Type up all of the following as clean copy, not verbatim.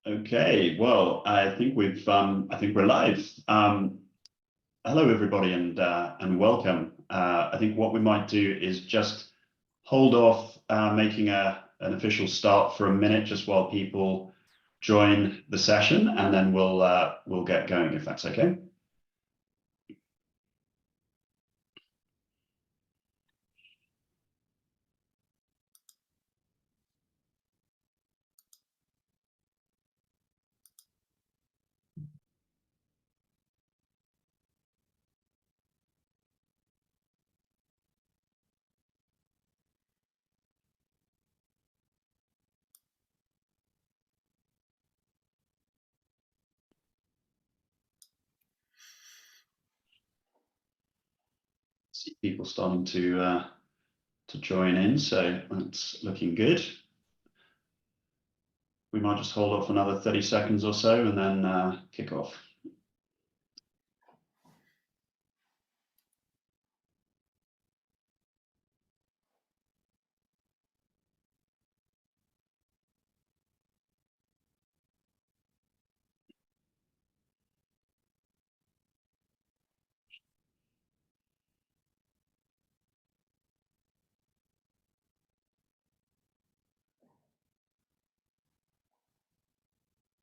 Okay, well, I think we're live. Hello, everybody, and welcome. I think what we might do is just hold off making an official start for a minute, just while people join the session, and then we'll get going if that's okay. See people starting to join in, so that's looking good. We might just hold off another 30 seconds or so and then kick off.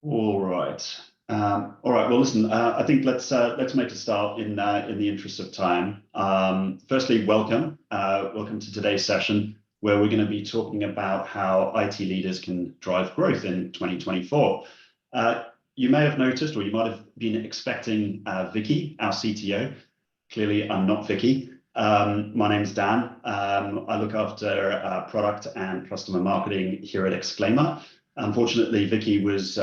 All right. All right. Well, listen. I think let's make a start in the interest of time. Firstly, welcome. Welcome to today's session, where we're going to be talking about how IT leaders can drive growth in 2024. You may have noticed, or you might have been expecting Vicky, our CTO. Clearly, I'm not Vicky. My name's Dan. I look after product and customer marketing here at Exclaimer. Unfortunately, Vicky was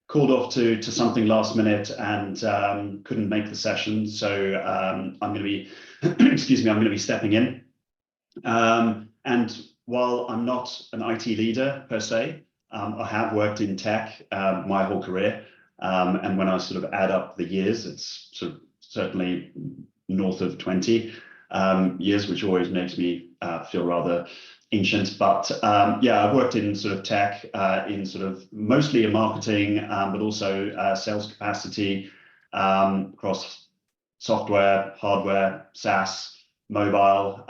called off to something last minute and couldn't make the session. So I'm going to be, excuse me, I'm going to be stepping in. And while I'm not an IT leader per se, I have worked in tech my whole career. And when I sort of add up the years, it's sort of certainly north of 20 years, which always makes me feel rather ancient. But yeah, I've worked in sort of tech, in sort of mostly in marketing, but also sales capacity across software, hardware, SaaS, mobile,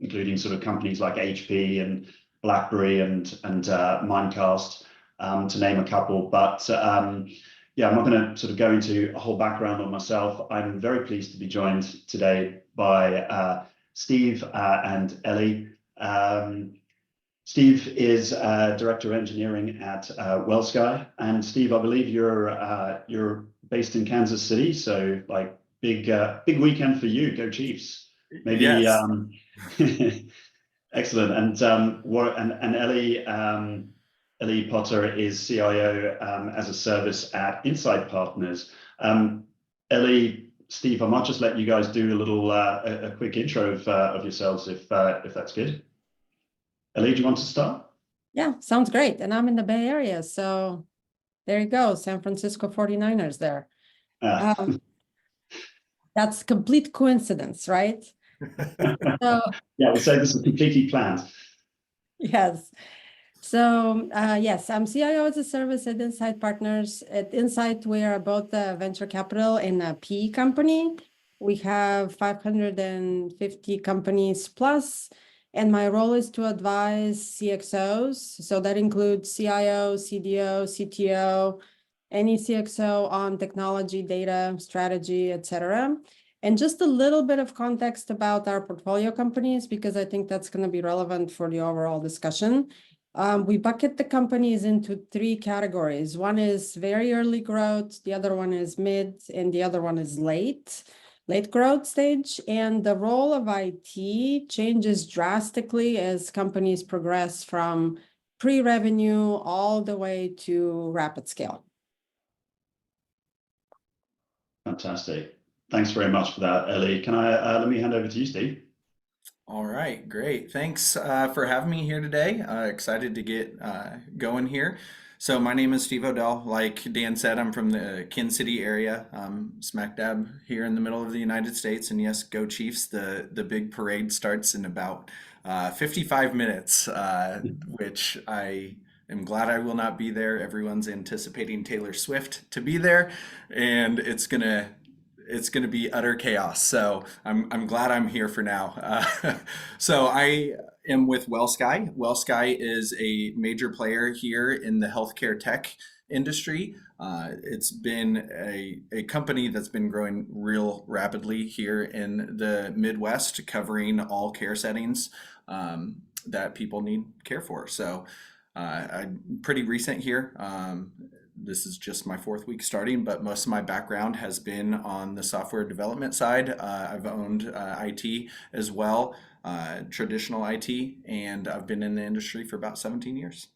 including sort of companies like HP and BlackBerry and Mimecast, to name a couple. But yeah, I'm not going to sort of go into a whole background on myself. I'm very pleased to be joined today by Steve and Eli. Steve is Director of Engineering at WellSky, and Steve, I believe you're based in Kansas City, so like big weekend for you. Go Chiefs! Maybe Yes. Excellent. And Eli Potter is CIO as a service at Insight Partners. Eli, Steve, I might just let you guys do a quick intro of yourselves if that's good. Eli, do you want to start? Yeah, sounds great. And I'm in the Bay Area, so there you go, San Francisco 49ers there. That's complete coincidence, right? So yeah, we'll say this is completely planned. yes. So yes, I'm CIO as a service at Insight Partners. At Insight, we are both a venture capital and a PE company. We have 550 companies plus, and my role is to advise CXOs. So that includes CIO, CDO, CTO, any CXO on technology, data, strategy, etc. And just a little bit of context about our portfolio companies, because I think that's going to be relevant for the overall discussion. We bucket the companies into three categories. One is very early growth, the other one is mid, and the other one is late growth stage. And the role of IT changes drastically as companies progress from pre-revenue all the way to rapid scale. Fantastic. Thanks very much for that, Eli. Can I let me hand over to you, Steve? All right, great. Thanks for having me here today. Excited to get going here. So my name is Steve Odell. Like Dan said, I'm from the Kansas City area, smack dab here in the middle of the United States. And yes, go Chiefs. The big parade starts in about 55 minutes, which I am glad I will not be there. Everyone's anticipating Taylor Swift to be there, and it's gonna be utter chaos. So I'm glad I'm here for now. So I am with WellSky. WellSky is a major player here in the healthcare tech industry. It's been a company that's been growing real rapidly here in the Midwest, covering all care settings that people need care for. So I'm pretty recent here. This is just my fourth week starting, but most of my background has been on the software development side. I've owned IT as well, traditional IT, and I've been in the industry for about 17 years.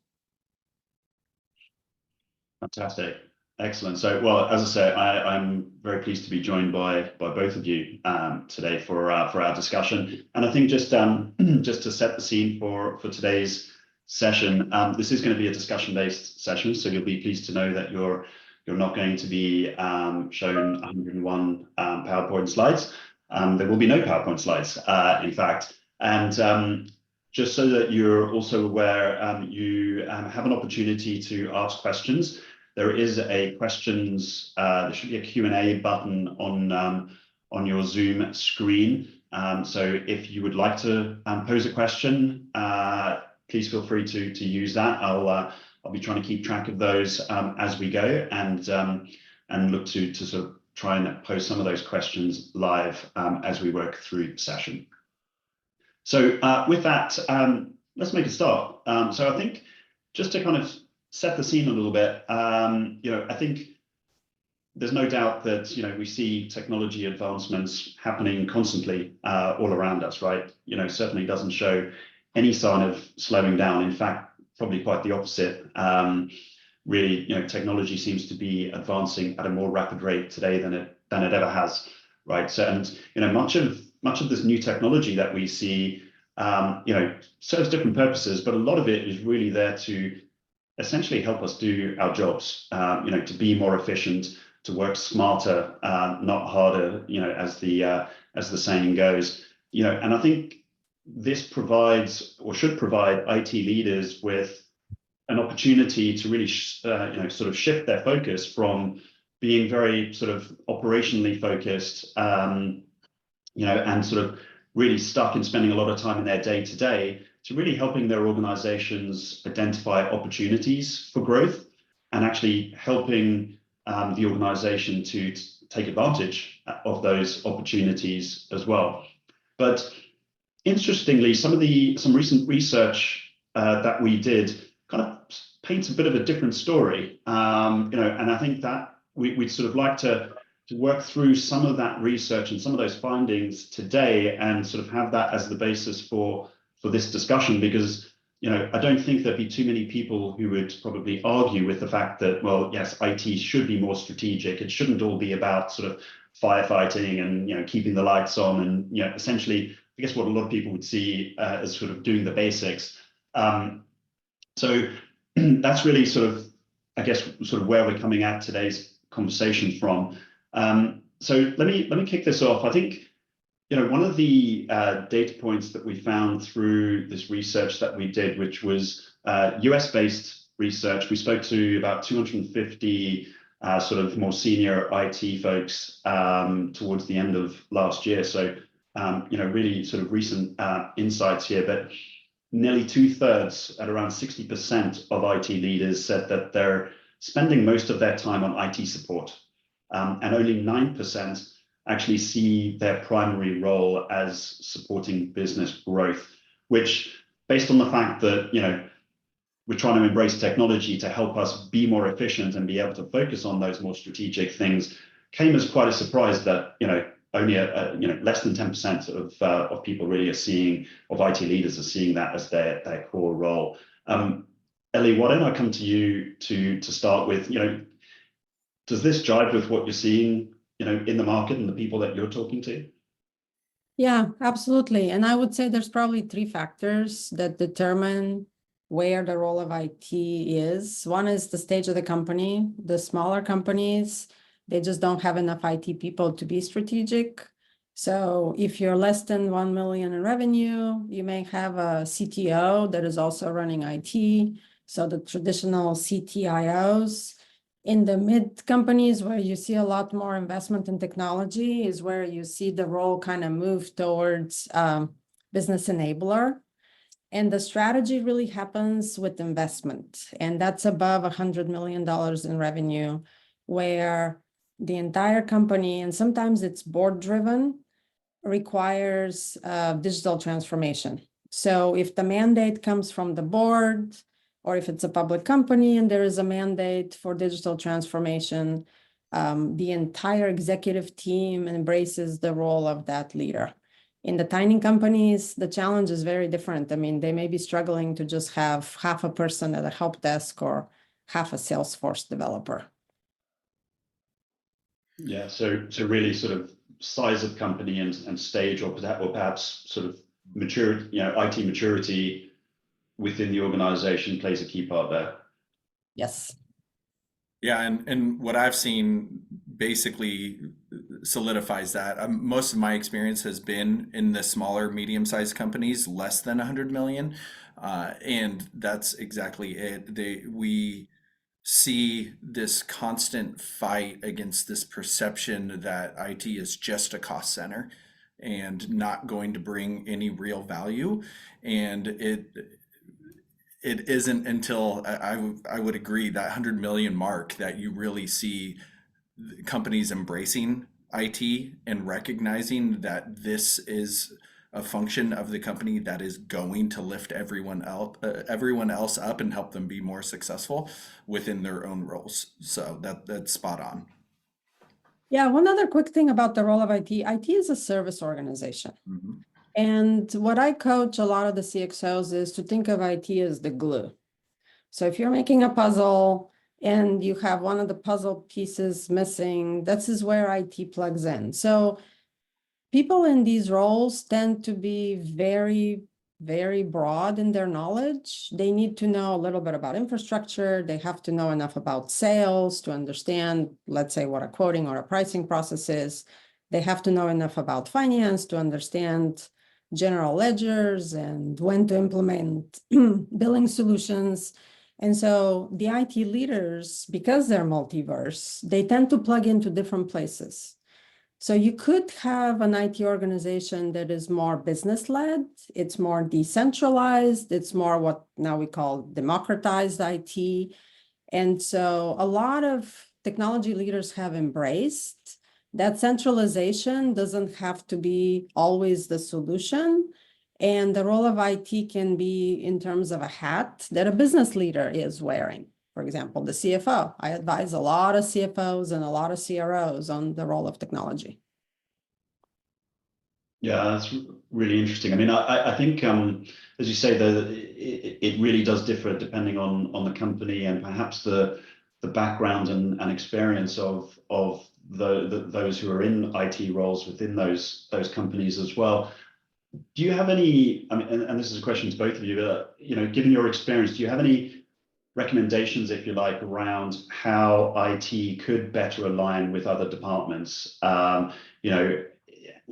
Fantastic. Excellent. So, well, as I say, I'm very pleased to be joined by both of you today for our discussion. And I think just just to set the scene for today's session, this is going to be a discussion-based session. So you'll be pleased to know that you're not going to be shown 101 PowerPoint slides. There will be no PowerPoint slides, in fact. And just so that you're also aware, you have an opportunity to ask questions. There is a questions, there should be a Q&A button on your Zoom screen. So if you would like to pose a question, please feel free to use that. I'll be trying to keep track of those as we go, and look to sort of try and pose some of those questions live as we work through the session. So with that, let's make a start. So I think just to kind of set the scene a little bit, I think there's no doubt that, we see technology advancements happening constantly all around us, right? Certainly doesn't show any sign of slowing down. In fact, probably quite the opposite. Really, technology seems to be advancing at a more rapid rate today than it ever has, right? So, and much of this new technology that we see, serves different purposes, but a lot of it is really there to essentially help us do our jobs, to be more efficient, to work smarter, not harder, as the saying goes, and I think this provides, or should provide, IT leaders with an opportunity to really, sort of shift their focus from being very sort of operationally focused, and sort of really stuck in spending a lot of time in their day-to-day, to really helping their organizations identify opportunities for growth, and actually helping the organization to take advantage of those opportunities as well. But interestingly, some recent research that we did kind of paints a bit of a different story, and I think that we'd sort of like to work through some of that research and some of those findings today, and sort of have that as the basis for this discussion, because I don't think there'd be too many people who would probably argue with the fact that, well, yes, IT should be more strategic. It shouldn't all be about sort of firefighting and keeping the lights on, and essentially, I guess what a lot of people would see as sort of doing the basics. So that's really sort of, I guess, sort of where we're coming at today's conversation from. So let me kick this off. I think one of the data points that we found through this research that we did, which was US-based research, we spoke to about 250 sort of more senior IT folks towards the end of last year. So really sort of recent insights here, but nearly 2/3, at around 60% of IT leaders, said that they're spending most of their time on IT support, and only 9% actually see their primary role as supporting business growth, which, based on the fact that we're trying to embrace technology to help us be more efficient and be able to focus on those more strategic things, came as quite a surprise that only less than 10% of people really are seeing, of IT leaders are seeing that as their core role. Eli, why don't I come to you to start with? Does this jive with what you're seeing in the market and the people that you're talking to? Yeah, absolutely. And I would say there's probably three factors that determine where the role of IT is. One is the stage of the company. The smaller companies, they just don't have enough IT people to be strategic. So if you're less than 1 million in revenue, you may have a CTO that is also running IT. So the traditional CTIOs. In the mid companies where you see a lot more investment in technology is where you see the role kind of move towards business enabler. And the strategy really happens with investment. And that's above $100 million in revenue, where the entire company, and sometimes it's board driven, requires digital transformation. So if the mandate comes from the board, or if it's a public company and there is a mandate for digital transformation, the entire executive team embraces the role of that leader. In the tiny companies, the challenge is very different. I mean, they may be struggling to just have half a person at a help desk or half a Salesforce developer. Yeah, so really sort of size of company and stage, or perhaps sort of maturity, IT maturity within the organization plays a key part there. Yes. Yeah, and what I've seen basically solidifies that. Most of my experience has been in the smaller, medium-sized companies, less than 100 million, and that's exactly it. We see this constant fight against this perception that IT is just a cost center and not going to bring any real value, and it isn't until I would agree that 100 million mark that you really see companies embracing IT and recognizing that this is a function of the company that is going to lift everyone else up and help them be more successful within their own roles. So that's spot on. Yeah, one other quick thing about the role of IT. IT is a service organization. Mm-hmm. And what I coach a lot of the CXOs is to think of IT as the glue. So if you're making a puzzle and you have one of the puzzle pieces missing, this is where IT plugs in. So people in these roles tend to be very, very broad in their knowledge. They need to know a little bit about infrastructure. They have to know enough about sales to understand, let's say, what a quoting or a pricing process is. They have to know enough about finance to understand general ledgers and when to implement billing solutions. And so the IT leaders, because they're multiverse, they tend to plug into different places. So you could have an IT organization that is more business-led, it's more decentralized, it's more what now we call democratized IT. And so a lot of technology leaders have embraced that centralization doesn't have to be always the solution. And the role of IT can be in terms of a hat that a business leader is wearing. For example, the CFO. I advise a lot of CFOs and a lot of CROs on the role of technology. Yeah, that's really interesting. I mean, I think, as you say, it really does differ depending on the company and perhaps the background and experience of those who are in IT roles within those companies as well. Do you have any? I mean, and this is a question to both of you. Given your experience, do you have any recommendations, if you like, around how IT could better align with other departments?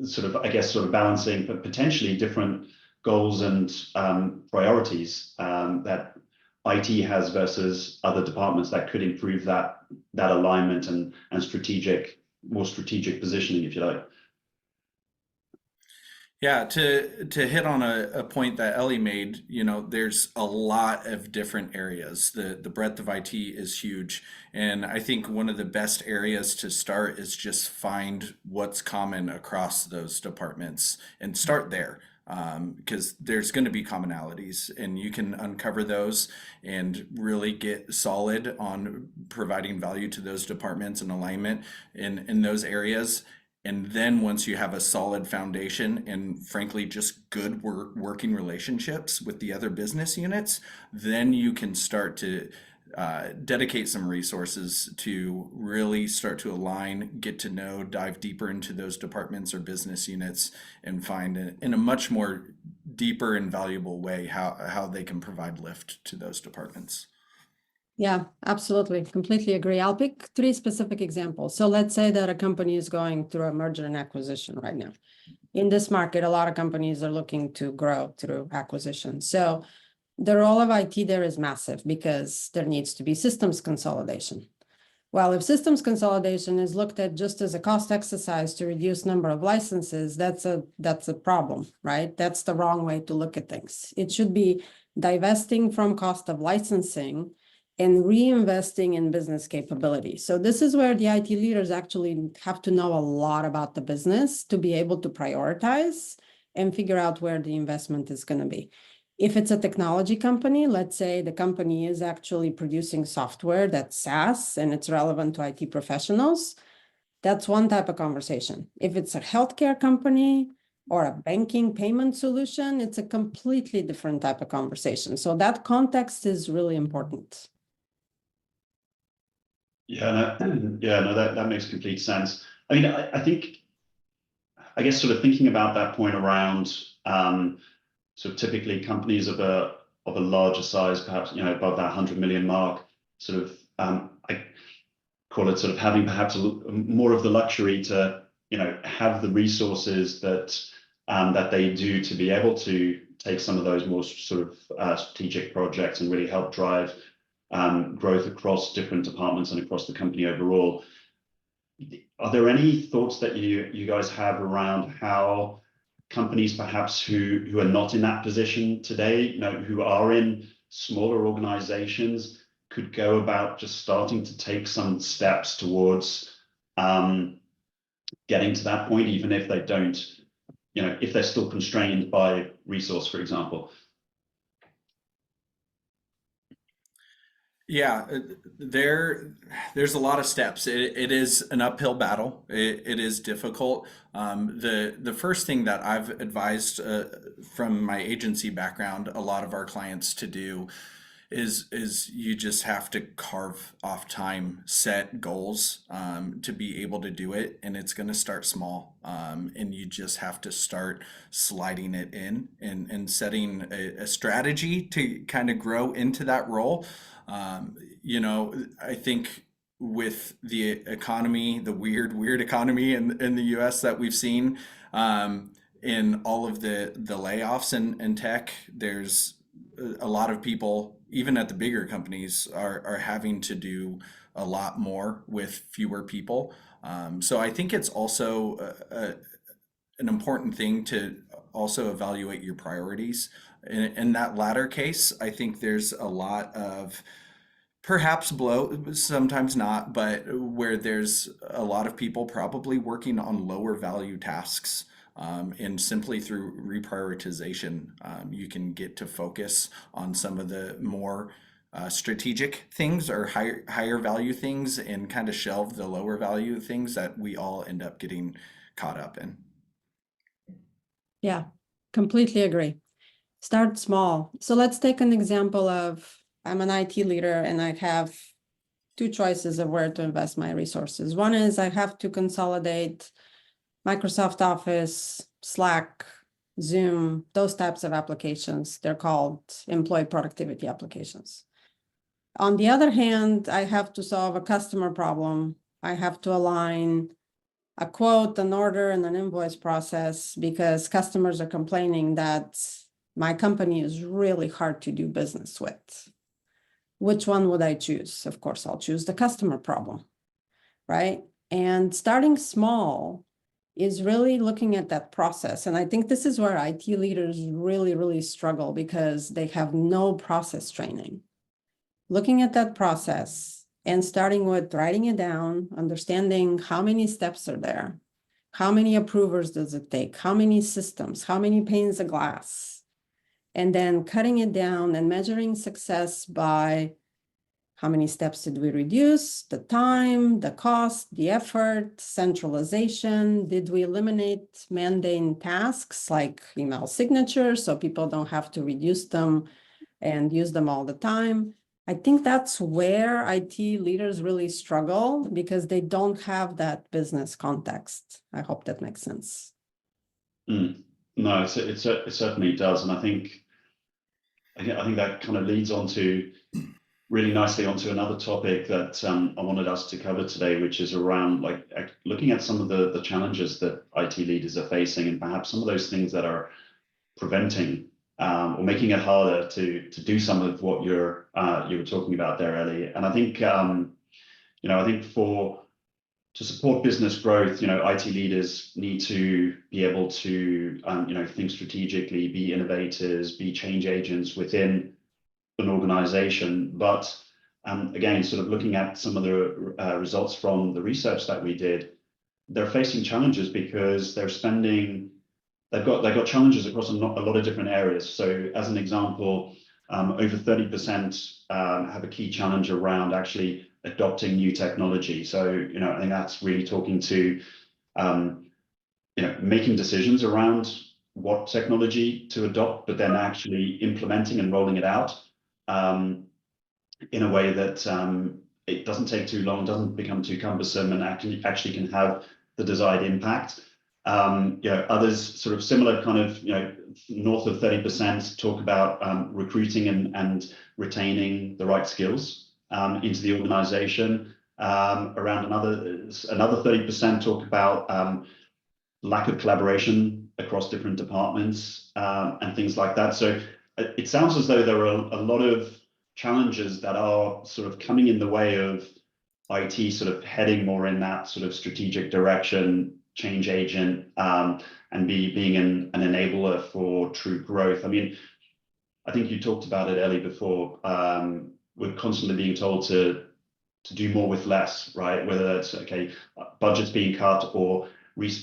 Sort of balancing potentially different goals and priorities that IT has versus other departments that could improve that alignment and more strategic positioning, if you like. Yeah, to hit on a point that Ellie made, there's a lot of different areas. The breadth of IT is huge. And I think one of the best areas to start is just find what's common across those departments and start there. Because there's going to be commonalities and you can uncover those and really get solid on providing value to those departments and alignment in those areas. And then once you have a solid foundation and frankly, just good working relationships with the other business units, then you can start to dedicate some resources to really start to align, get to know, dive deeper into those departments or business units and find in a much more deeper and valuable way how they can provide lift to those departments. Yeah, absolutely. Completely agree. I'll pick 3 specific examples. So let's say that a company is going through a merger and acquisition right now. In this market, a lot of companies are looking to grow through acquisition. So the role of IT there is massive because there needs to be systems consolidation. Well, if systems consolidation is looked at just as a cost exercise to reduce number of licenses, that's a problem, right? That's the wrong way to look at things. It should be divesting from cost of licensing and reinvesting in business capability. So this is where the IT leaders actually have to know a lot about the business to be able to prioritize and figure out where the investment is going to be. If it's a technology company, let's say the company is actually producing software that's SaaS and it's relevant to IT professionals, that's one type of conversation. If it's a healthcare company or a banking payment solution, it's a completely different type of conversation. So that context is really important. Yeah, no, that makes complete sense. I mean, I guess sort of thinking about that point around sort of typically companies of a larger size, perhaps above that 100 million mark, sort of I call it sort of having perhaps more of the luxury to have the resources that that they do to be able to take some of those more sort of strategic projects and really help drive growth across different departments and across the company overall. Are there any thoughts that you guys have around how companies perhaps who are not in that position today, who are in smaller organizations, could go about just starting to take some steps towards getting to that point, even if they don't, if they're still constrained by resource, for example? Yeah, there's a lot of steps. It is an uphill battle. It is difficult. The first thing that I've advised from my agency background, a lot of our clients to do is you just have to carve off time, set goals to be able to do it, and it's going to start small. And you just have to start sliding it in and setting a strategy to kind of grow into that role. I think with the economy, the weird economy in the US that we've seen, in all of the layoffs in tech, there's a lot of people, even at the bigger companies, are having to do a lot more with fewer people. So I think it's also an important thing to also evaluate your priorities. In that latter case, I think there's a lot of perhaps sometimes not, but where there's a lot of people probably working on lower value tasks. And simply through reprioritization, you can get to focus on some of the more strategic things or higher value things and kind of shelve the lower value things that we all end up getting caught up in. Yeah, completely agree. Start small. So let's take an example of I'm an IT leader and I have two choices of where to invest my resources. One is I have to consolidate Microsoft Office, Slack, Zoom, those types of applications. They're called employee productivity applications. On the other hand, I have to solve a customer problem. I have to align a quote, an order, and an invoice process because customers are complaining that my company is really hard to do business with. Which one would I choose? Of course, I'll choose the customer problem, right? And starting small is really looking at that process. And I think this is where IT leaders really, really struggle because they have no process training. Looking at that process and starting with writing it down, understanding how many steps are there, how many approvers does it take, how many systems, how many panes of glass, and then cutting it down and measuring success by how many steps did we reduce, the time, the cost, the effort, centralization. Did we eliminate mundane tasks like email signatures so people don't have to reduce them and use them all the time? I think that's where IT leaders really struggle because they don't have that business context. I hope that makes sense. No, it certainly does. And I think that kind of leads on to really nicely onto another topic that I wanted us to cover today, which is around looking at some of the challenges that IT leaders are facing and perhaps some of those things that are preventing or making it harder to do some of what you were talking about there, Ellie. And I think I think to support business growth, IT leaders need to be able to think strategically, be innovators, be change agents within an organization. But again, sort of looking at some of the results from the research that we did, they're facing challenges because they've got challenges across a lot of different areas. So as an example, over 30% have a key challenge around actually adopting new technology. So, I think that's really talking to, making decisions around what technology to adopt, but then actually implementing and rolling it out in a way that it doesn't take too long, doesn't become too cumbersome, and actually can have the desired impact. Others sort of similar kind of, north of 30% talk about recruiting and retaining the right skills into the organization. Around another 30% talk about lack of collaboration across different departments and things like that. So it sounds as though there are a lot of challenges that are sort of coming in the way of IT sort of heading more in that sort of strategic direction, change agent, and being an enabler for true growth. I mean, I think you talked about it, Ellie, before. We're constantly being told to do more with less, right? Whether that's budgets being cut or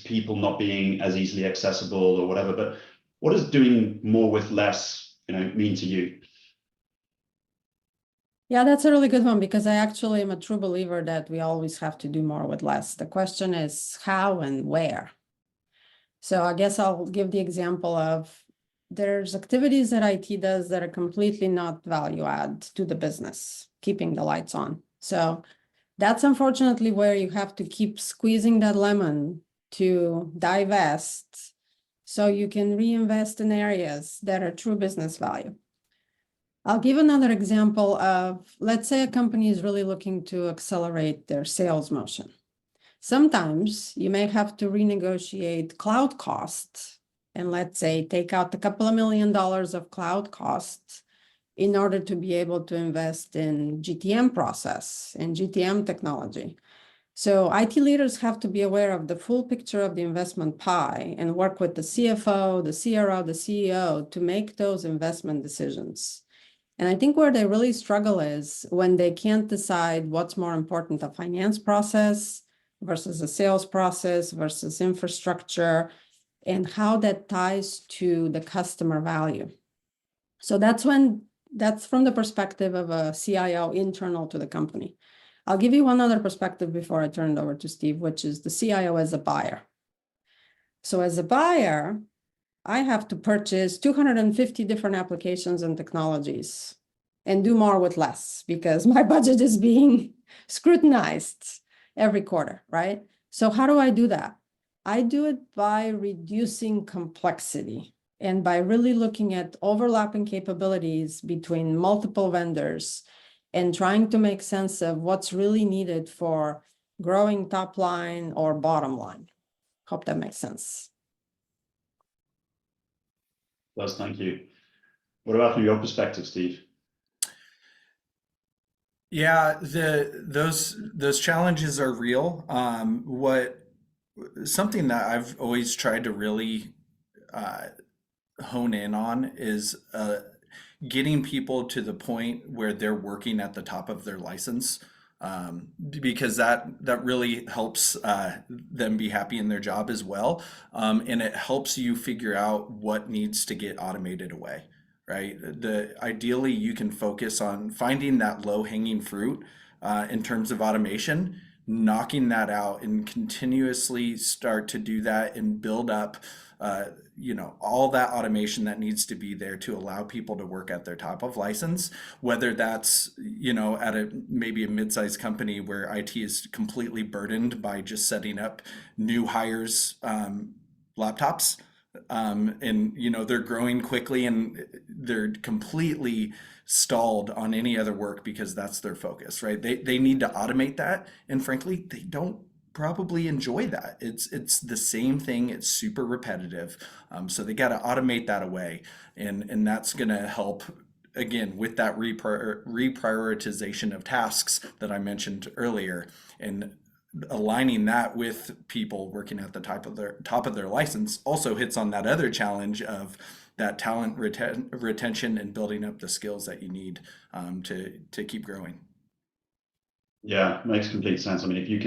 people not being as easily accessible or whatever. But what does doing more with less, mean to you? Yeah, that's a really good one, because I actually am a true believer that we always have to do more with less. The question is how and where. So I guess I'll give the example of there's activities that IT does that are completely not value add to the business, keeping the lights on. So that's unfortunately where you have to keep squeezing that lemon to divest so you can reinvest in areas that are true business value. I'll give another example of, let's say a company is really looking to accelerate their sales motion. Sometimes you may have to renegotiate cloud costs and, let's say, take out a couple of $1 million of cloud costs in order to be able to invest in GTM process and GTM technology. So IT leaders have to be aware of the full picture of the investment pie and work with the CFO, the CRO, the CEO to make those investment decisions. And I think where they really struggle is when they can't decide what's more important, a finance process versus a sales process versus infrastructure, and how that ties to the customer value. So that's from the perspective of a CIO internal to the company. I'll give you one other perspective before I turn it over to Steve, which is the CIO as a buyer. So as a buyer, I have to purchase 250 different applications and technologies and do more with less because my budget is being scrutinized every quarter, right? So how do I do that? I do it by reducing complexity and by really looking at overlapping capabilities between multiple vendors and trying to make sense of what's really needed for growing top line or bottom line. Hope that makes sense. Yes, thank you. What about from your perspective, Steve? Yeah, those challenges are real. Something that I've always tried to really hone in on is getting people to the point where they're working at the top of their license, because that really helps them be happy in their job as well, and it helps you figure out what needs to get automated away. Right? Ideally, you can focus on finding that low-hanging fruit in terms of automation, knocking that out, and continuously start to do that and build up, all that automation that needs to be there to allow people to work at their top of license. Whether that's at maybe a mid-sized company where IT is completely burdened by just setting up new hires' laptops. And they're growing quickly and they're completely stalled on any other work because that's their focus, right? They need to automate that, and frankly, they don't probably enjoy that. It's the same thing. It's super repetitive. So they got to automate that away, and that's going to help again with that reprioritization of tasks that I mentioned earlier, and aligning that with people working at the top of their license also hits on that other challenge of that talent retention and building up the skills that you need to keep growing. Yeah, makes complete sense. I mean, if you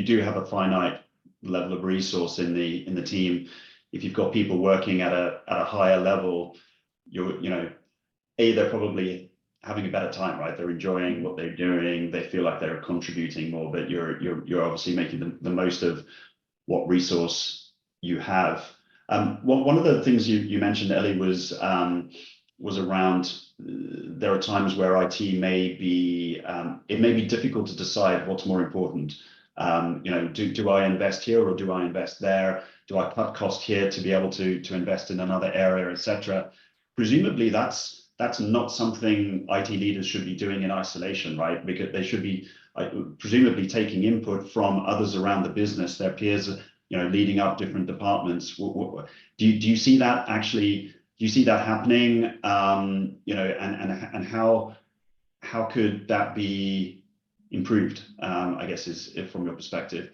do have a finite level of resource in the team, if you've got people working at a higher level, they're probably having a better time, right? They're enjoying what they're doing. They feel like they're contributing more, but you're obviously making the most of what resource you have. One of the things you mentioned, Ellie, was around there are times where IT may be it may be difficult to decide what's more important. Do I invest here or do I invest there? Do I cut cost here to be able to invest in another area, etc.? Presumably that's not something IT leaders should be doing in isolation, right? Because they should be presumably taking input from others around the business, their peers, leading up different departments. Do you see that actually? Do you see that happening? And how could that be improved? I guess is from your perspective.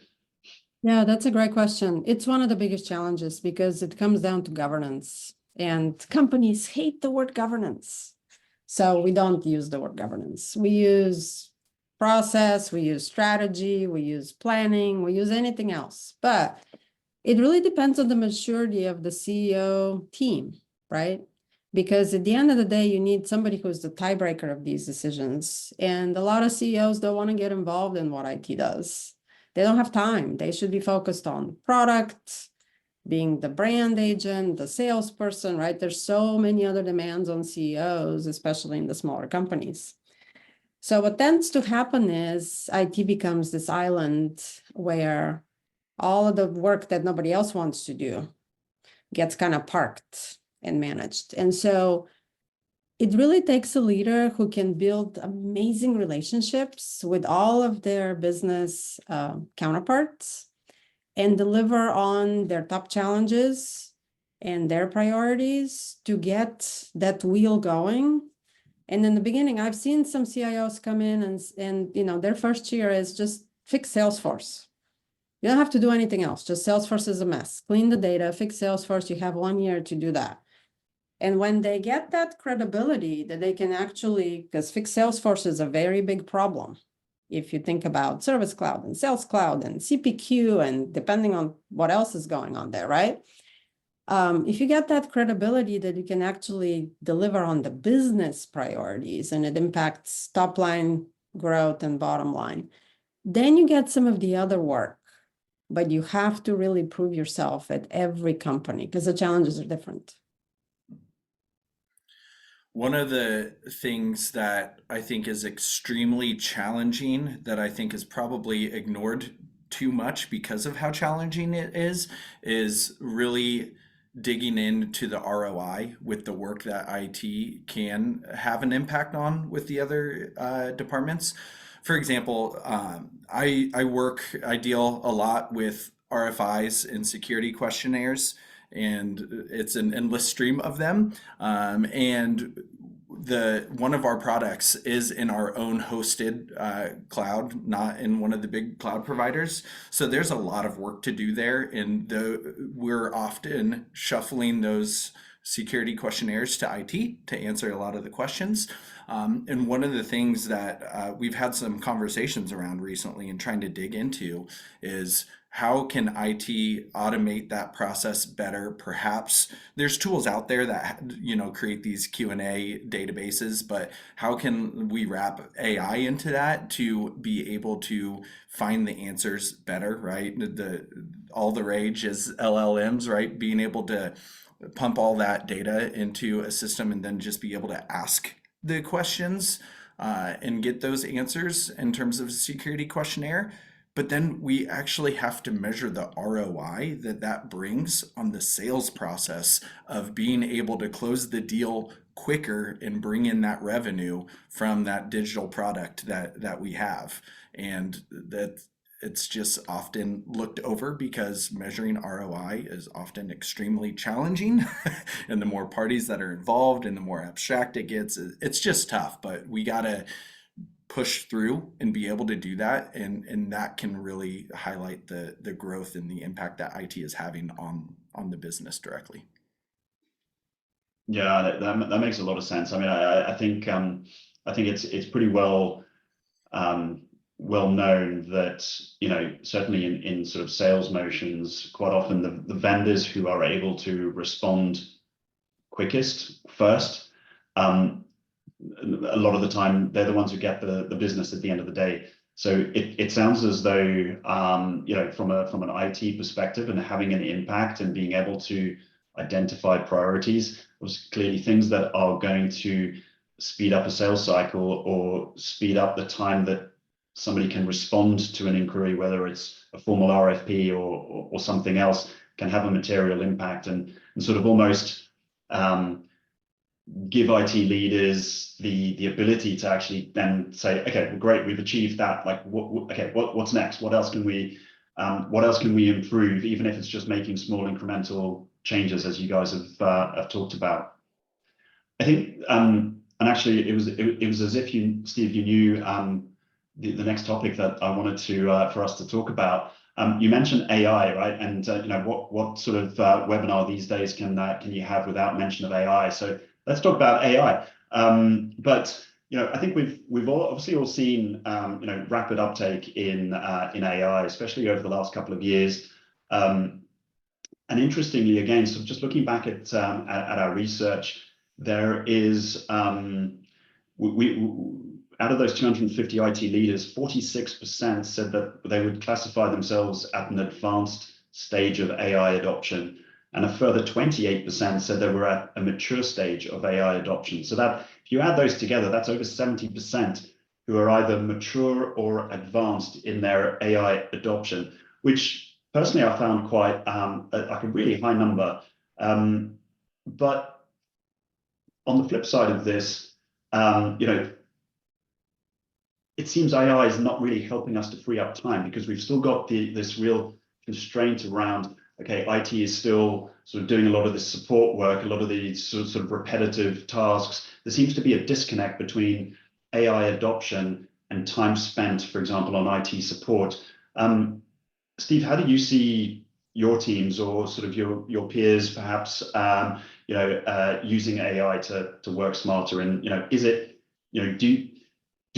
Yeah, that's a great question. It's one of the biggest challenges because it comes down to governance, and companies hate the word governance. So we don't use the word governance. We use process, we use strategy, we use planning, we use anything else. But it really depends on the maturity of the CEO team, right? Because at the end of the day, you need somebody who's the tiebreaker of these decisions. And a lot of CEOs don't want to get involved in what IT does. They don't have time. They should be focused on product, being the brand agent, the salesperson, right? There's so many other demands on CEOs, especially in the smaller companies. So what tends to happen is IT becomes this island where all of the work that nobody else wants to do gets kind of parked and managed. And so it really takes a leader who can build amazing relationships with all of their business counterparts and deliver on their top challenges and their priorities to get that wheel going. And in the beginning, I've seen some CIOs come in and their first year is just fix Salesforce. You don't have to do anything else. Just Salesforce is a mess. Clean the data, fix Salesforce. You have 1 year to do that. And when they get that credibility that they can actually, because fixed Salesforce is a very big problem. If you think about Service Cloud and Sales Cloud and CPQ and depending on what else is going on there, right? If you get that credibility that you can actually deliver on the business priorities and it impacts top line growth and bottom line, then you get some of the other work. But you have to really prove yourself at every company because the challenges are different. One of the things that I think is extremely challenging that I think is probably ignored too much because of how challenging it is really digging into the ROI with the work that IT can have an impact on with the other departments. For example, I deal a lot with RFIs and security questionnaires, and it's an endless stream of them. And one of our products is in our own hosted cloud, not in one of the big cloud providers. So there's a lot of work to do there, and we're often shuffling those security questionnaires to IT to answer a lot of the questions. And one of the things that we've had some conversations around recently and trying to dig into is how can IT automate that process better? Perhaps there's tools out there that create these Q&A databases, but how can we wrap AI into that to be able to find the answers better, right? All the rage is LLMs, right? Being able to pump all that data into a system and then just be able to ask the questions and get those answers in terms of a security questionnaire. But then we actually have to measure the ROI that brings on the sales process of being able to close the deal quicker and bring in that revenue from that digital product that we have. And that it's just often looked over because measuring ROI is often extremely challenging. And the more parties that are involved and the more abstract it gets, it's just tough. But we got to push through and be able to do that. And that can really highlight the growth and the impact that IT is having on the business directly. Yeah, that makes a lot of sense. I mean, I think it's pretty well known that, you know, certainly in sort of sales motions, quite often the vendors who are able to respond quickest first, a lot of the time they're the ones who get the business at the end of the day. So it sounds as though, you know, from an IT perspective and having an impact and being able to identify priorities was clearly things that are going to speed up a sales cycle or speed up the time that somebody can respond to an inquiry, whether it's a formal RFP or something else, can have a material impact and sort of almost give IT leaders the ability to actually then say, okay, well, great, we've achieved that. Like, what's next? What else can we improve, even if it's just making small incremental changes, as you guys have talked about. I think, and actually, it was as if you, Steve, you knew the next topic that I wanted to for us to talk about. You mentioned AI, right? And you know, what sort of webinar these days can you have without mention of AI? So let's talk about AI. But you know, I think we've obviously all seen you know, rapid uptake in AI, especially over the last couple of years. And interestingly, again, so just looking back at our research, there is we out of those 250 IT leaders, 46% said that they would classify themselves at an advanced stage of AI adoption, and a further 28% said they were at a mature stage of AI adoption. So that if you add those together, that's over 70% who are either mature or advanced in their AI adoption, which personally I found quite like a really high number. But on the flip side of this, you know, it seems AI is not really helping us to free up time, because we've still got this real constraint around, okay, IT is still sort of doing a lot of this support work, a lot of these sort of repetitive tasks. There seems to be a disconnect between AI adoption and time spent, for example, on IT support. Steve, how do you see your teams or sort of your peers perhaps you know, using AI to work smarter? And you know, is it, you know, do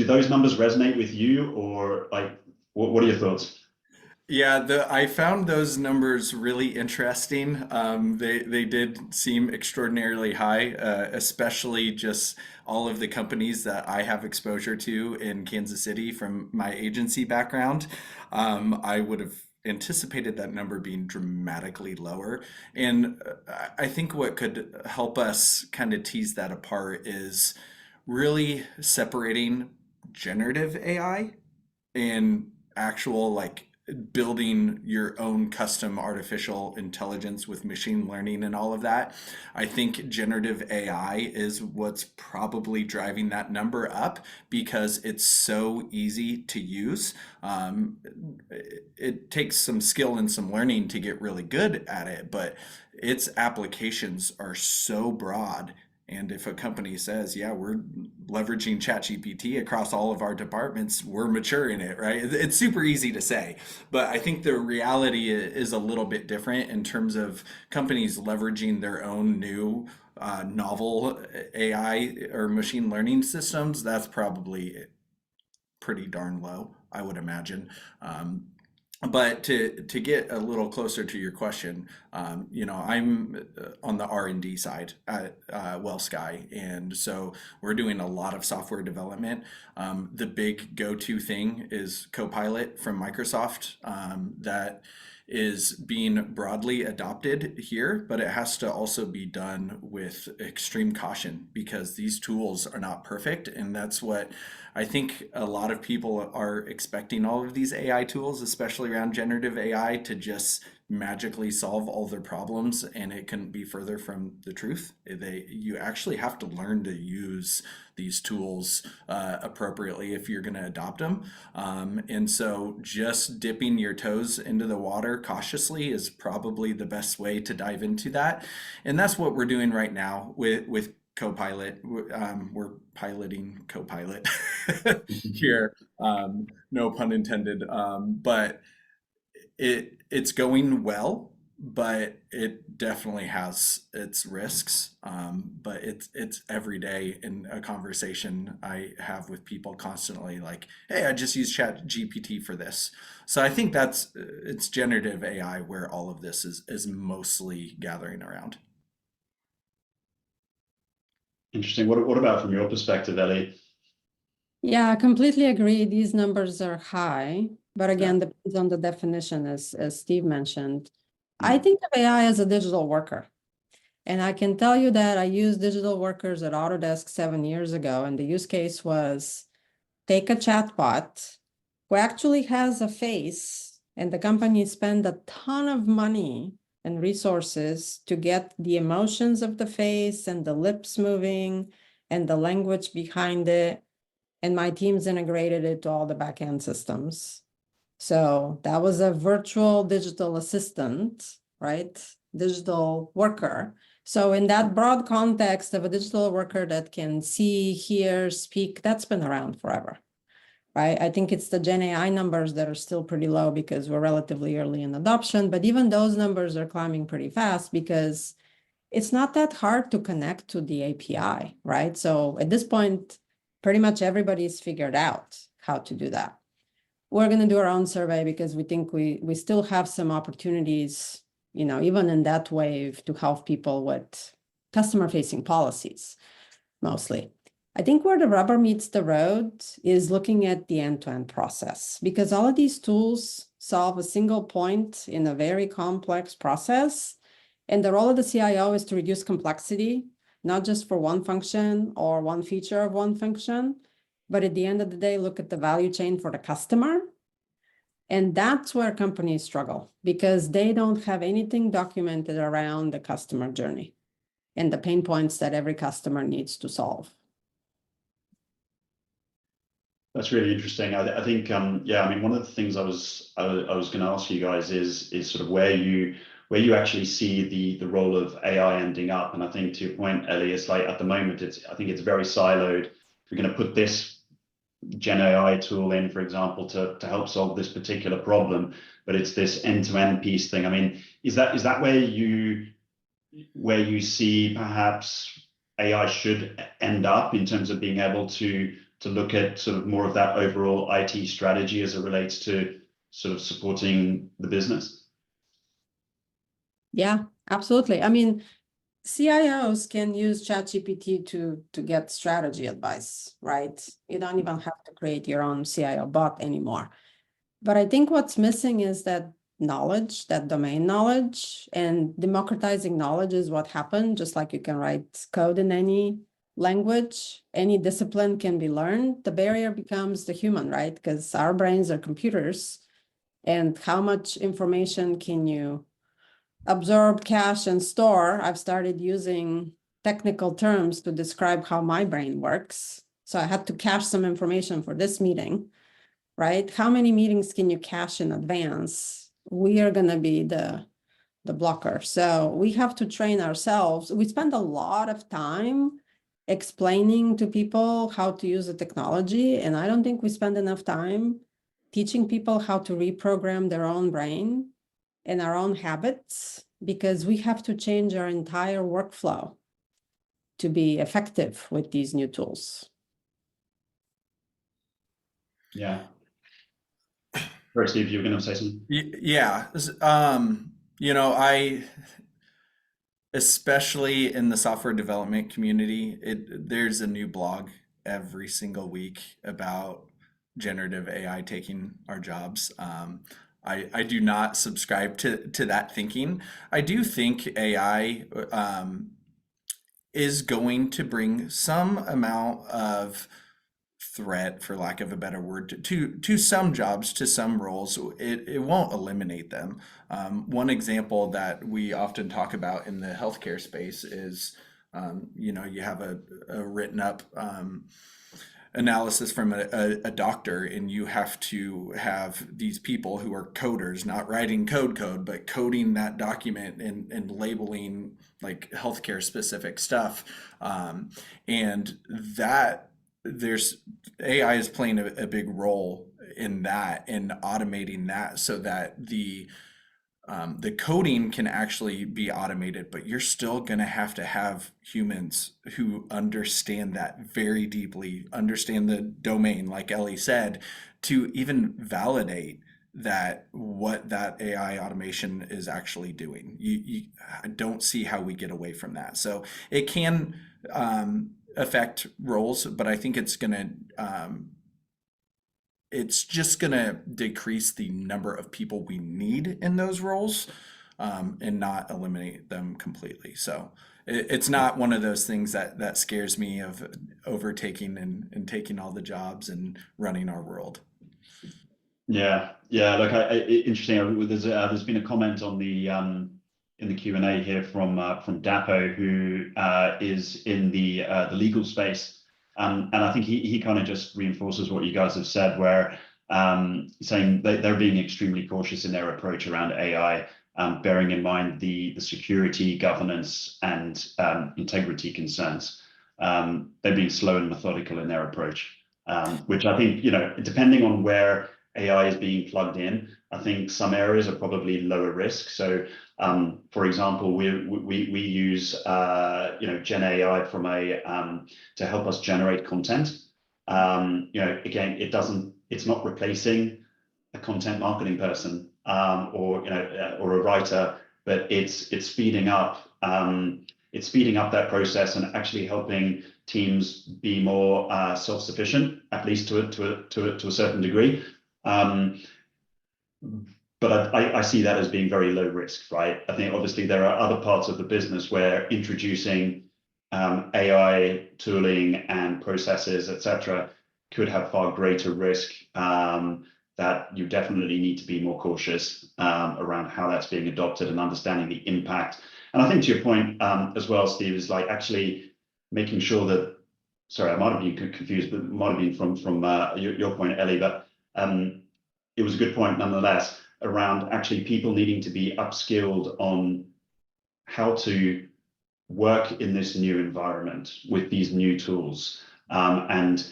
those numbers resonate with you, or like what are your thoughts? Yeah, I found those numbers really interesting. They did seem extraordinarily high, especially just all of the companies that I have exposure to in Kansas City from my agency background. I would have anticipated that number being dramatically lower. And I think what could help us kind of tease that apart is really separating generative AI and actual, like, building your own custom artificial intelligence with machine learning and all of that. I think generative AI is what's probably driving that number up because it's so easy to use. It takes some skill and some learning to get really good at it, but its applications are so broad. And if a company says, yeah, we're leveraging ChatGPT across all of our departments, we're mature in it, right? It's super easy to say, but I think the reality is a little bit different in terms of companies leveraging their own new novel AI or machine learning systems. That's probably pretty darn low, I would imagine. But to get a little closer to your question, you know, I'm on the R&D side at WellSky, and so we're doing a lot of software development. The big go-to thing is Copilot from Microsoft, that is being broadly adopted here, but it has to also be done with extreme caution because these tools are not perfect. And that's what I think a lot of people are expecting all of these AI tools, especially around generative AI, to just magically solve all their problems, and it couldn't be further from the truth. You actually have to learn to use these tools appropriately if you're going to adopt them. And so just dipping your toes into the water cautiously is probably the best way to dive into that. And that's what we're doing right now with Copilot. We're piloting Copilot here, no pun intended. But it's going well, but it definitely has its risks. But it's every day in a conversation I have with people constantly, like, hey, I just use Chat GPT for this. So I think it's generative AI where all of this is mostly gathering around. Interesting. What about from your perspective, Ellie? Yeah, I completely agree. These numbers are high, but again, depends on the definition, as Steve mentioned. I think of AI as a digital worker. And I can tell you that I used digital workers at Autodesk 7 years ago, and the use case was take a chatbot who actually has a face, and the company spend a ton of money and resources to get the emotions of the face and the lips moving and the language behind it. And my teams integrated it to all the backend systems. So that was a virtual digital assistant, right? Digital worker. So in that broad context of a digital worker that can see, hear, speak, that's been around forever, right? I think it's the Gen AI numbers that are still pretty low because we're relatively early in adoption, but even those numbers are climbing pretty fast because it's not that hard to connect to the API, right? So at this point, pretty much everybody's figured out how to do that. We're going to do our own survey because we think we still have some opportunities, even in that wave, to help people with customer-facing policies, mostly. I think where the rubber meets the road is looking at the end-to-end process, because all of these tools solve a single point in a very complex process. And the role of the CIO is to reduce complexity, not just for one function or one feature of one function, but at the end of the day, look at the value chain for the customer. And that's where companies struggle because they don't have anything documented around the customer journey and the pain points that every customer needs to solve. That's really interesting. I think, yeah, I mean, one of the things I was going to ask you guys is sort of where you actually see the role of AI ending up. And I think to your point, Ellie, it's like at the moment, I think it's very siloed. If you're going to put this Gen AI tool in, for example, to help solve this particular problem, but it's this end-to-end piece thing. I mean, is that where you see perhaps AI should end up in terms of being able to look at sort of more of that overall IT strategy as it relates to sort of supporting the business? Yeah, absolutely. I mean, CIOs can use ChatGPT to get strategy advice, right? You don't even have to create your own CIO bot anymore. But I think what's missing is that knowledge, that domain knowledge, and democratizing knowledge is what happened. Just like you can write code in any language, any discipline can be learned. The barrier becomes the human, right? Because our brains are computers. And how much information can you absorb, cache, and store? I've started using technical terms to describe how my brain works. So I had to cache some information for this meeting, right? How many meetings can you cache in advance? We are going to be the blocker. So we have to train ourselves. We spend a lot of time explaining to people how to use the technology. And I don't think we spend enough time teaching people how to reprogram their own brain and our own habits, because we have to change our entire workflow to be effective with these new tools. Yeah. First, Steve, you were going to say something? Yeah. Especially in the software development community, there's a new blog every single week about generative AI taking our jobs. I do not subscribe to that thinking. I do think AI is going to bring some amount of threat, for lack of a better word, to some jobs, to some roles. It won't eliminate them. One example that we often talk about in the healthcare space is, you have a written up analysis from a doctor, and you have to have these people who are coders, not writing code, but coding that document and labeling like healthcare specific stuff. And that there's AI is playing a big role in that, in automating that, so that the coding can actually be automated, but you're still going to have humans who understand that very deeply, understand the domain, like Ellie said, to even validate that what that AI automation is actually doing. I don't see how we get away from that. So it can affect roles, but I think it's just going to decrease the number of people we need in those roles, and not eliminate them completely. So it's not one of those things that scares me of overtaking and taking all the jobs and running our world. Yeah. Look, interesting. There's been a comment on the in the Q&A here from Dapo, who is in the legal space. And I think he kind of just reinforces what you guys have said, where saying they're being extremely cautious in their approach around AI, bearing in mind the security, governance, and integrity concerns. They're being slow and methodical in their approach, which I think, depending on where AI is being plugged in, I think some areas are probably lower risk. So, for example, we use Gen AI to help us generate content. Again, it's not replacing a content marketing person or a writer, but it's speeding up that process and actually helping teams be more self-sufficient, at least to a certain degree. But I see that as being very low risk, right? I think obviously there are other parts of the business where introducing AI tooling and processes, etc., could have far greater risk, that you definitely need to be more cautious around how that's being adopted and understanding the impact. And I think to your point as well, Steve, is like actually making sure that, sorry, I might have been confused, but it might have been from your point, Ellie, but it was a good point nonetheless, around actually people needing to be upskilled on how to work in this new environment with these new tools. And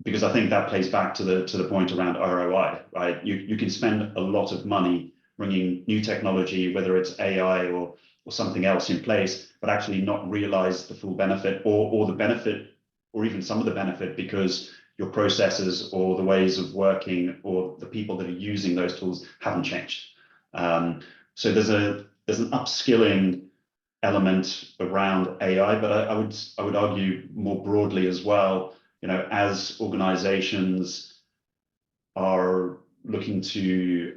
because I think that plays back to the point around ROI, right? You can spend a lot of money bringing new technology, whether it's AI or something else in place, but actually not realize the full benefit or the benefit, or even some of the benefit, because your processes or the ways of working or the people that are using those tools haven't changed. So there's an upskilling element around AI, but I would argue more broadly as well, as organizations are looking to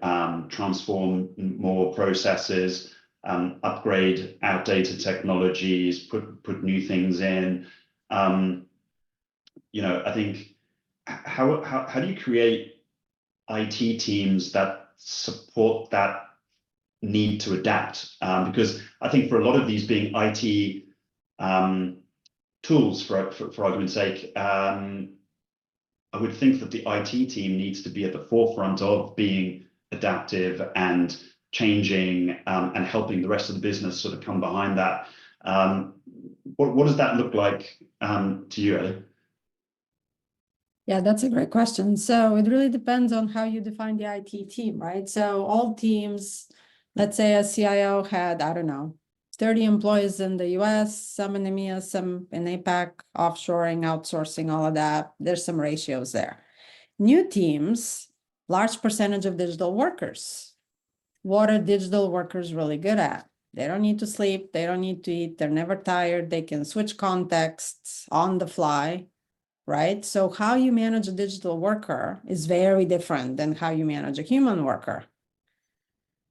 transform more processes, upgrade outdated technologies, put new things in. I think how do you create IT teams that support that need to adapt? Because I think for a lot of these being IT tools, for argument's sake, I would think that the IT team needs to be at the forefront of being adaptive and changing, and helping the rest of the business sort of come behind that. What does that look like to you, Ellie? Yeah, that's a great question. So it really depends on how you define the IT team, right? So all teams, let's say a CIO had, I don't know, 30 employees in the US, some in EMEA, some in APAC, offshoring, outsourcing, all of that. There's some ratios there. New teams, large percentage of digital workers. What are digital workers really good at? They don't need to sleep. They don't need to eat. They're never tired. They can switch contexts on the fly, right? So how you manage a digital worker is very different than how you manage a human worker.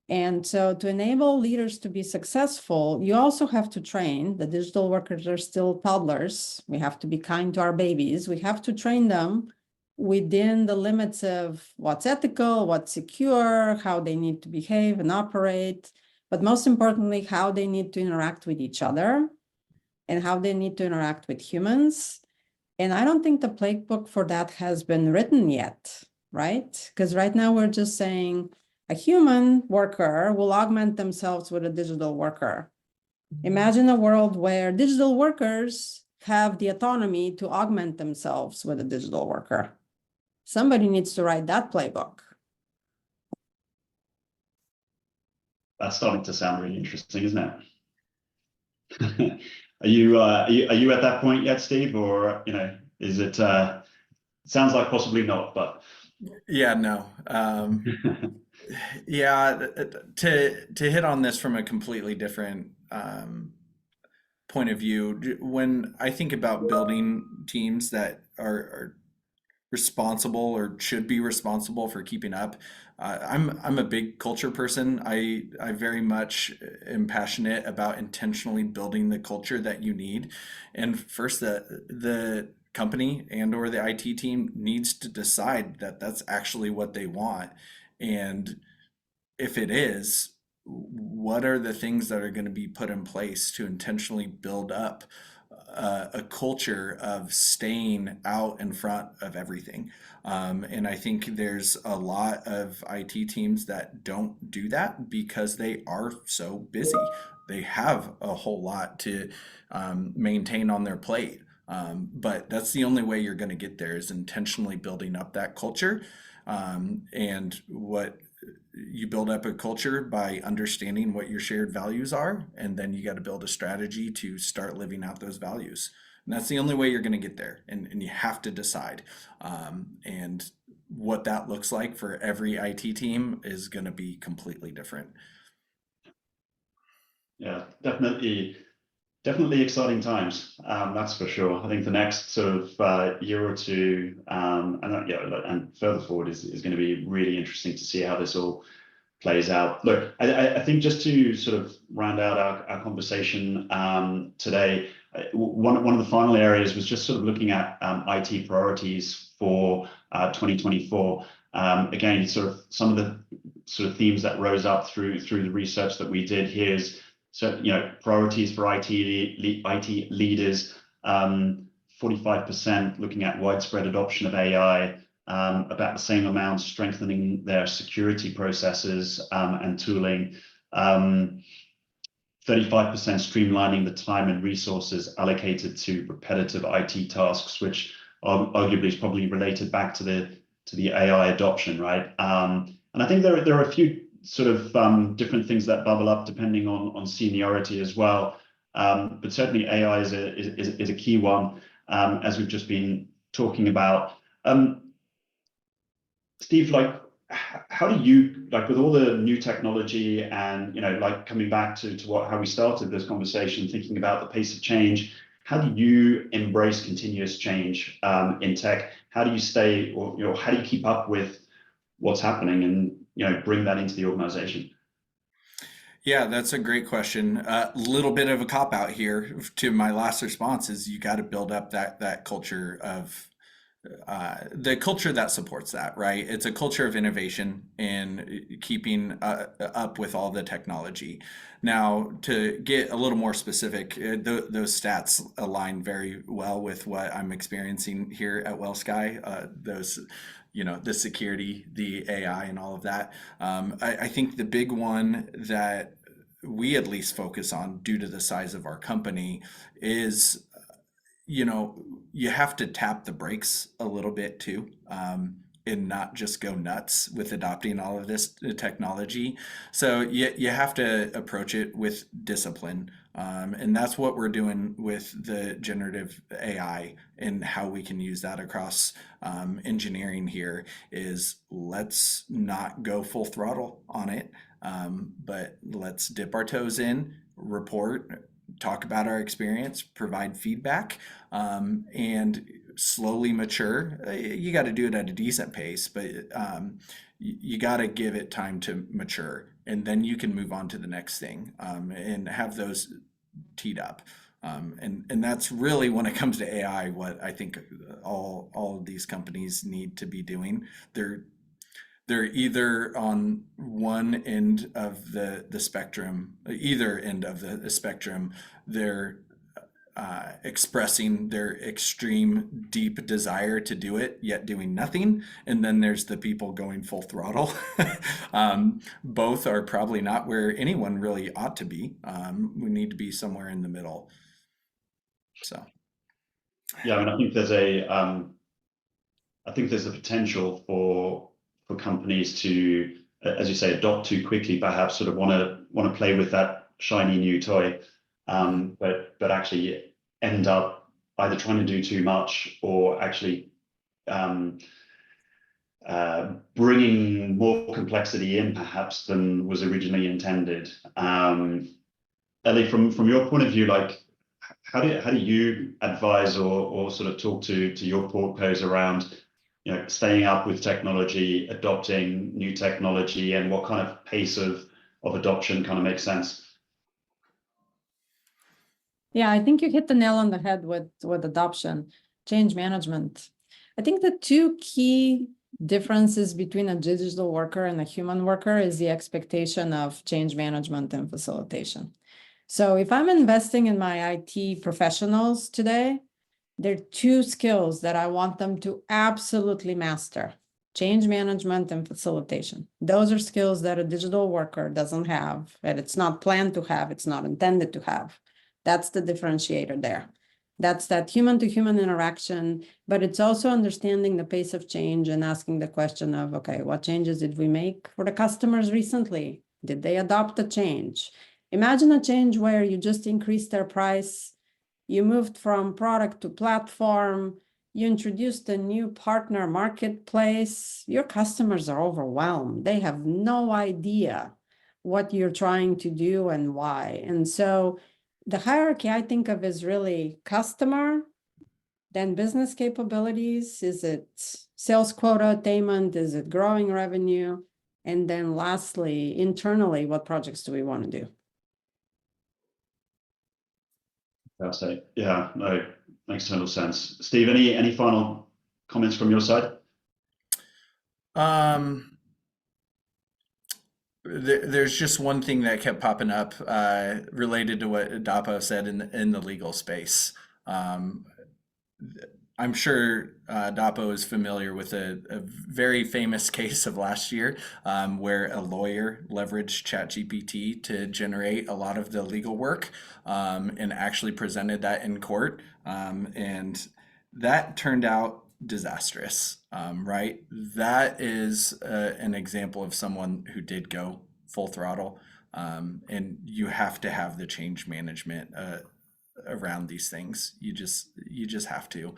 And so to enable leaders to be successful, you also have to train. The digital workers are still toddlers. We have to be kind to our babies. We have to train them within the limits of what's ethical, what's secure, how they need to behave and operate, but most importantly, how they need to interact with each other and how they need to interact with humans. And I don't think the playbook for that has been written yet, right? Because right now we're just saying a human worker will augment themselves with a digital worker. Imagine a world where digital workers have the autonomy to augment themselves with a digital worker. Somebody needs to write that playbook. That's starting to sound really interesting, isn't it? Are you at that point yet, Steve, or is it? Sounds like possibly not, but Yeah, no. Yeah, to hit on this from a completely different point of view, when I think about building teams that are responsible or should be responsible for keeping up. I'm a big culture person. I very much am passionate about intentionally building the culture that you need. And first, the company and or the IT team needs to decide that that's actually what they want. And if it is, what are the things that are going to be put in place to intentionally build up a culture of staying out in front of everything? And I think there's a lot of IT teams that don't do that because they are so busy. They have a whole lot to maintain on their plate. But that's the only way you're going to get there is intentionally building up that culture. And what you build up a culture by understanding what your shared values are, and then you got to build a strategy to start living out those values. And that's the only way you're going to get there. And you have to decide. And what that looks like for every IT team is going to be completely different. yeah, definitely exciting times. That's for sure. I think the next sort of year or two, and further forward is going to be really interesting to see how this all plays out. Look, I think just to sort of round out our conversation today, one of the final areas was just sort of looking at IT priorities for 2024. Again, sort of some of the sort of themes that rose up through the research that we did here is, so, priorities for IT leaders, 45% looking at widespread adoption of AI, about the same amount strengthening their security processes and tooling, 35% streamlining the time and resources allocated to repetitive IT tasks, which arguably is probably related back to the AI adoption, right? And I think there are a few sort of different things that bubble up depending on seniority as well. But certainly AI is a key one, as we've just been talking about. Steve, like, how do you, like, with all the new technology and, like coming back to how we started this conversation, thinking about the pace of change, how do you embrace continuous change in tech? How do you stay, or how do you keep up with what's happening and, bring that into the organization? Yeah, that's a great question. A little bit of a cop out here to my last response is you got to build up that culture of the culture that supports that, right? It's a culture of innovation and keeping up with all the technology. Now, to get a little more specific, those stats align very well with what I'm experiencing here at WellSky. The security, the AI, and all of that. I think the big one that we at least focus on due to the size of our company is you have to tap the brakes a little bit too, and not just go nuts with adopting all of this technology. So you have to approach it with discipline. And that's what we're doing with the generative AI and how we can use that across engineering here is let's not go full throttle on it, but let's dip our toes in, report, talk about our experience, provide feedback, and slowly mature. You got to do it at a decent pace, but you got to give it time to mature, and then you can move on to the next thing, and have those teed up. And that's really, when it comes to AI, what I think all of these companies need to be doing. They're either on one end of the spectrum, either end of the spectrum. They're expressing their extreme deep desire to do it, yet doing nothing. And then there's the people going full throttle. Both are probably not where anyone really ought to be. We need to be somewhere in the middle. So, yeah, I mean, I think there's a potential for companies to, as you say, adopt too quickly, perhaps sort of want to play with that shiny new toy, but actually end up either trying to do too much or actually bringing more complexity in perhaps than was originally intended. Ellie, from your point of view, like how do you advise or sort of talk to your portcos around, staying up with technology, adopting new technology, and what kind of pace of adoption kind of makes sense? Yeah, I think you hit the nail on the head with adoption, change management. I think the two key differences between a digital worker and a human worker is the expectation of change management and facilitation. So if I'm investing in my IT professionals today, there are two skills that I want them to absolutely master: change management and facilitation. Those are skills that a digital worker doesn't have, and it's not planned to have, it's not intended to have. That's the differentiator there. That's that human-to-human interaction, but it's also understanding the pace of change and asking the question of, okay, what changes did we make for the customers recently? Did they adopt a change? Imagine a change where you just increased their price, you moved from product to platform, you introduced a new partner marketplace. Your customers are overwhelmed. They have no idea what you're trying to do and why. And so the hierarchy I think of is really customer, then business capabilities. Is it sales quota attainment? Is it growing revenue? And then lastly, internally, what projects do we want to do? Fantastic. Yeah, no, makes total sense. Steve, any final comments from your side? There's just one thing that kept popping up related to what Dapo said in the legal space. I'm sure Dapo is familiar with a very famous case of last year where a lawyer leveraged ChatGPT to generate a lot of the legal work and actually presented that in court. And that turned out disastrous, right? That is an example of someone who did go full throttle. And you have to have the change management around these things. You just have to.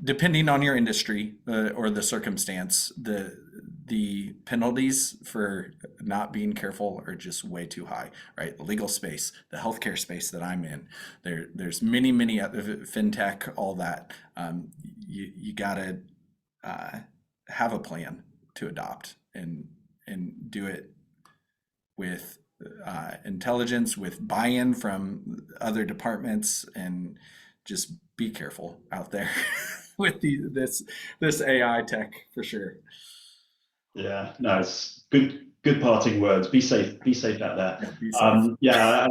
Depending on your industry or the circumstance, the penalties for not being careful are just way too high, right? The legal space, the healthcare space that I'm in, there's many other fintech, all that. You gotta have a plan to adopt and do it with intelligence, with buy-in from other departments, and just be careful out there with this AI tech for sure. Yeah, no, it's good parting words. Be safe out there. Yeah, be safe. Yeah,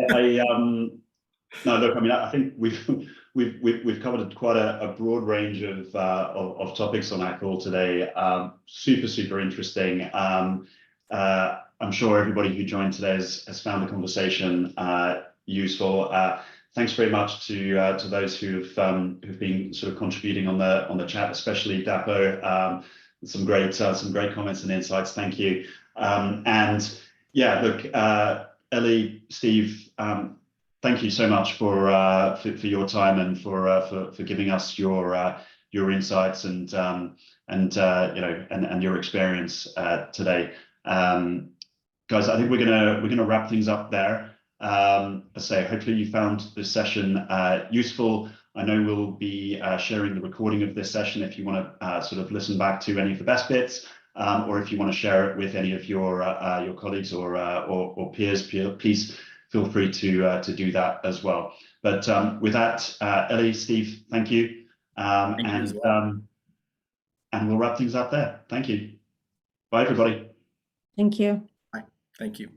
no, look, I mean, I think we've covered quite a broad range of topics on our call today. Super interesting. I'm sure everybody who joined today has found the conversation useful. Thanks very much to those who've been sort of contributing on the chat, especially Dapo. Some great comments and insights. Thank you. And yeah, look, Ellie, Steve, thank you so much for your time and for giving us your insights and your experience today. Guys, I think we're gonna wrap things up there. I say hopefully you found this session useful. I know we'll be sharing the recording of this session if you want to sort of listen back to any of the best bits, or if you want to share it with any of your colleagues or peers, please feel free to do that as well. But with that, Eli, Steve, thank you. Thank you as well. And we'll wrap things up there. Thank you. Bye, everybody. Thank you. Bye. Thank you.